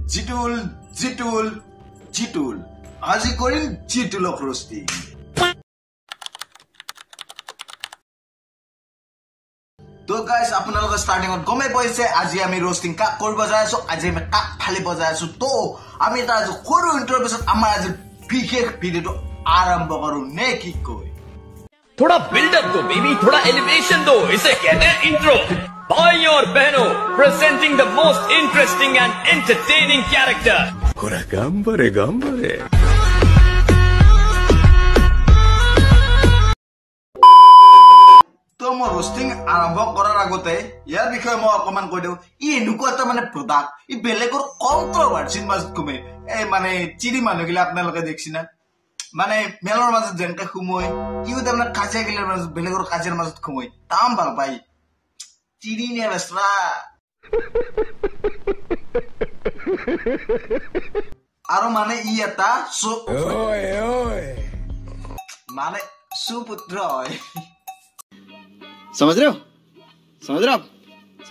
জিতুল জিতুল জিতুল আজি কৰিম জিতুলক ৰস্তি তো গাইস আপোনালোক স্টাৰ্টিংত গমে পাইছে আজি আমি ৰোস্টিং কাক কৰিব যাই আছো আজি আমি কাক ফালিব যাই আছো তো আমি এটা সৰু ইন্ট্ৰোৰ পিছত আমাৰ আজি বিশেষ ভিডিওটো आरंभ करूं ने की कोई थोड़ा बिल्डअप दो बेबी थोड़ा एलिवेशन दो इसे कहते हैं इंट्रो भाई और बहनों presenting the most interesting and entertaining character होरा गंबरे गंबरे तो मैं रोस्टिंग आरंभ करार आगते यार विषय मैं अकमान কৈ দিও ই এনুকো এটা মানে প্ৰডাক্ট ই বেলেগৰ কন্ট্ৰোভাৰ্সিৰ মাজত কমে এই মানে চিৰি মানুহগিলা আপোনালোকে দেখছিনা মানে মেলৰ মাজত যেনকে খুমই ইও তাৰমানে কাজিয়া গিলাৰ মাজত বেলেগৰ কাজিয়াৰ মাজত খুমই তাম ভাল পাই চিৰি নে বেসৰা আৰু মানে ই এটা মানে সুপুত্ৰ হয় समझ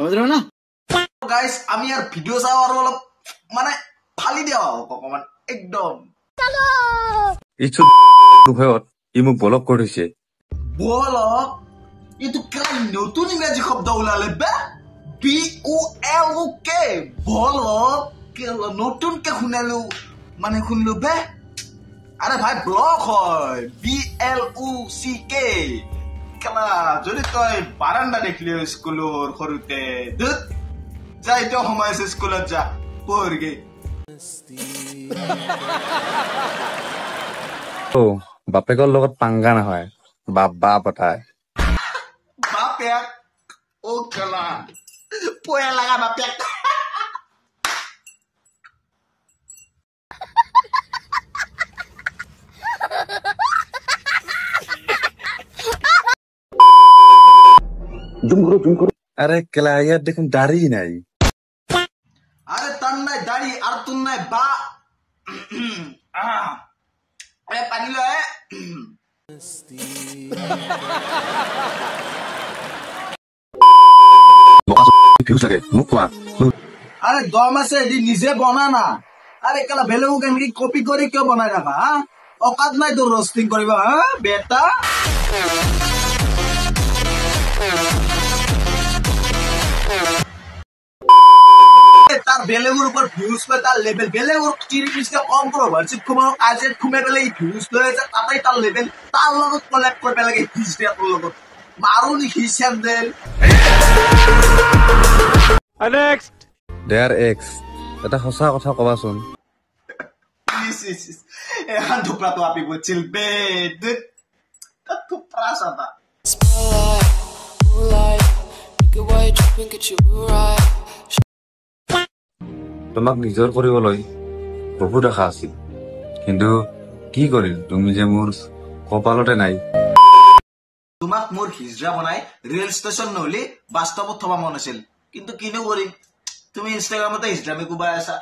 रहे हो ना गाइस আমি আর ভিডিও চাও আর অলপ মানে ফালি দেও অকমান একদম চলো ইছু ভয়ত ই মোক ব্লক কৰিছে ব্লক ইটো কাই নতুন ইংৰাজী শব্দ ওলালে বে বি ও এল ও কে ব্লক কেলা নতুন কে শুনালো মানে শুনলো বে আরে ভাই ব্লক হয় বি এল ও সি কে কেলা যদি তই বারান্দা দেখলি স্কুলৰ সৰুতে দুত যাইতো সময় আছে স্কুলত যা পঢ়গে ও বাপেকৰ লগত পাঙ্গা নহয় বাবা পতায় বাপেক ও কেলা পয়া লাগা বাপেক জুম করো আরে কেলা ইয়ার দেখুন দাড়ি নাই আরে তার নাই দাড়ি আর তুম নাই বা আরে পানি লয় ভিউজ লাগে মোক কোৱা আরে দম আছে এদি নিজে বনা না আরে কেলা বেলেগক এমনি কপি করে কিয় বনাই রাখা অকাত নাই তো রোস্টিং করিবা বেটা তার বেলেগুর উপর ভিউজ পে তার লেভেল বেলেগুর চিরি পিসটা কন্ট্রোভার্সি খুমানো কাজে খুমে পেলে এই ভিউজ লয়ে যায় তাতেই তার লেভেল তার লগত কলেক্ট করবে লাগে হিজড়া তোর লগত মারুনি হিসাব দেন নেক্সট দেয়ার এক্স এটা সঁচা কথা কবাচোন এখন ধুপরা তো আপি বলছিল বেদ ধুপরা সাদা তোমাক নিজৰ কৰিবলৈ বহুত আশা আছিল কিন্তু কি কৰিল তুমি যে মোৰ কপালতে নাই তোমাক মোৰ হিজৰা বনাই ৰেল ষ্টেচন নহলি বাস্তৱত থবা মন আছিল কিন্তু কিনো কৰিম তুমি ইনষ্টাগ্ৰামতে হিজৰামি কুবাই আছা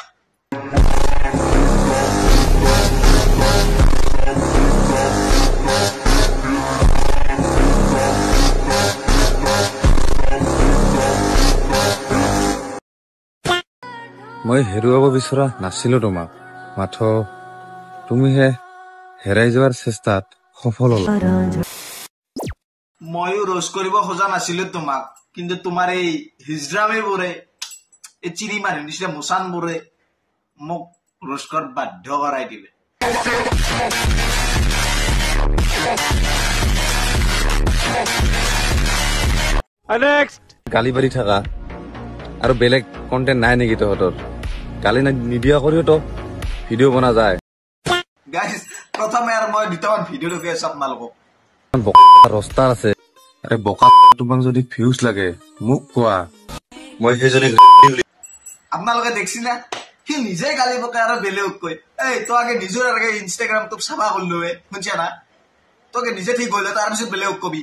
মই হেৰুৱাব বিচৰা নাছিলো তোমাক মাথো তুমিহে হেৰাই যোৱাৰ চেষ্টাত সফল হলা ময়ো ৰোজ কৰিব খোজা নাছিলো তোমাক কিন্তু তোমাৰ এই হিজৰামে বোৰে এই চিৰি মাৰি নিচিনা মুছান বোৰে মোক ৰোজ কৰাত বাধ্য কৰাই দিলে গালি পাৰি থাকা আৰু বেলেগ কন্টেন্ট নাই নেকি তহঁতৰ গালি নিদিয়া কৰিও তো ভিডিঅ' বনা যায় গাইস প্ৰথমে আৰু মই দুটামান ভিডিঅ' দেখি আছো আপোনালোকক ৰস্তাৰ আছে আৰে বকা তোমাক যদি ভিউজ লাগে মোক কোৱা মই সেইজনী আপোনালোকে দেখছি না সি নিজে গালি বকে আৰু বেলেগক কয় এই তই আগে নিজৰ আগে ইনষ্টাগ্ৰাম তোক চাবা কৰিলো শুনছা না তোকে নিজে ঠিক কৰিলে তাৰপিছত বেলেগক কবি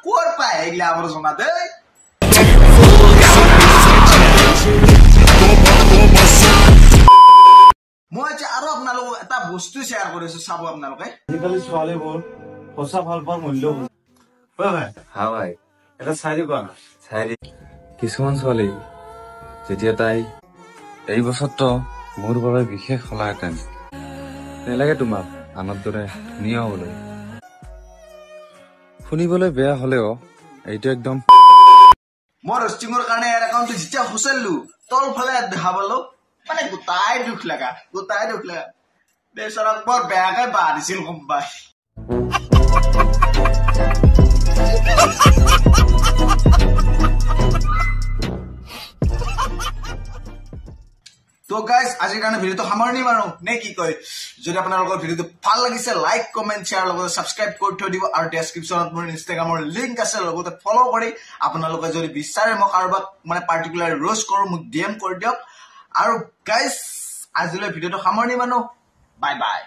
ক'ৰ পায় এইগিলা আমাৰ জনা দেই মই আৰু আপোনালোকক এটা বস্তু শ্বেয়াৰ কৰিছো চাব আপোনালোকে আজিকালি ছোৱালীবোৰ সঁচা ভাল পোৱাৰ মূল্য হা ভাই এটা চাৰি কোৱা চাৰি কিছুমান ছোৱালী যেতিয়া তাই এই বছৰতো মোৰ বাবে বিশেষ হলাহেঁতেন নেলাগে তোমাক আনৰ দৰে ধুনীয়া হবলৈ শুনিবলৈ বেয়া হলেও এইটো একদম মই ৰষ্টিঙৰ কাৰণে এয়াৰ একাউণ্টটো যেতিয়া হুচেললো তলফালে দেখা পালো মানে গোটাই দুখ লগা বেচৰাক বৰ বেয়াকে বাহ দিছিল কোনোবাই তো গাইজ আজিৰ কাৰণে ভিডিঅ'টো সামৰণি মাৰো নে কি কয় যদি আপোনালোকৰ ভিডিঅ'টো ভাল লাগিছে লাইক কমেণ্ট শ্বেয়াৰ লগতে ছাবস্ক্ৰাইব কৰি থৈ দিব আৰু ডেছক্ৰিপশ্যনত মোৰ ইনষ্টাগ্ৰামৰ লিংক আছে লগতে ফ'ল' কৰি আপোনালোকে যদি বিচাৰে মই কাৰোবাক মানে পাৰ্টিকুলাৰ ৰ'ষ্ট কৰোঁ মোক DM কৰি দিয়ক আৰু গাইজ আজিলৈ ভিডিঅ'টো সামৰণি মাৰো বাই বাই